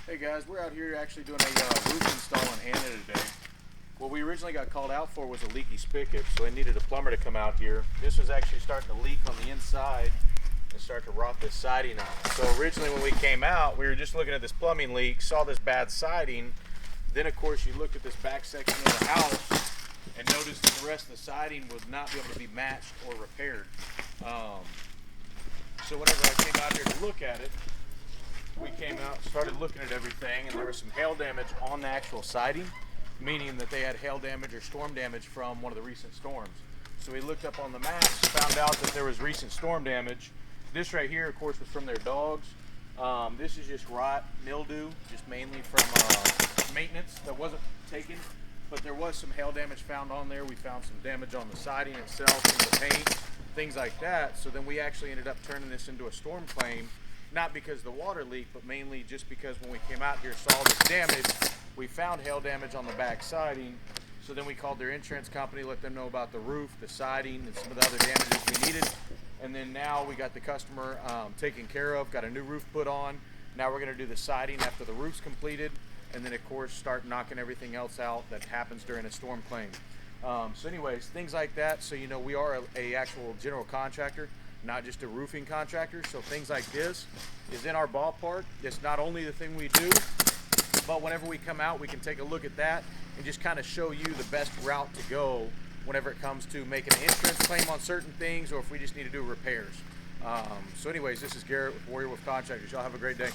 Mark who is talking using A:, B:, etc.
A: Hey guys, we're out here actually doing a roof install in Anna today. What we originally got called out for was a leaky spigot, so they needed a plumber to come out here. This was actually starting to leak on the inside and start to rot this siding out. So originally when we came out, we were just looking at this plumbing leak, saw this bad siding. Then of course you looked at this back section of the house and noticed that the rest of the siding would not be able to be matched or repaired. So whenever I came out here to look at it, we came out, started looking at everything, and there was some hail damage on the actual siding, meaning that they had hail damage or storm damage from one of the recent storms. So we looked up on the maps, found out that there was recent storm damage. This right here, of course, was from their dogs. This is just rot, mildew, just mainly from maintenance that wasn't taken, but there was some hail damage found on there. We found some damage on the siding itself, and the paint, things like that. So then we actually ended up turning this into a storm claim. Not because the water leaked, but mainly just because when we came out here, saw this damage, we found hail damage on the back siding. So then we called their insurance company, let them know about the roof, the siding, and some of the other damages we needed. And then now we got the customer taken care of, got a new roof put on. Now we're gonna do the siding after the roof's completed. And then of course, start knocking everything else out that happens during a storm claim. So anyways, things like that. So you know, we are a actual general contractor, not just a roofing contractor. So things like this is in our ballpark. It's not only the thing we do, but whenever we come out, we can take a look at that and just kind of show you the best route to go whenever it comes to making an insurance claim on certain things, or if we just need to do repairs. So anyways, this is Garrett with Warrior Wolf Contractors. Y'all have a great day.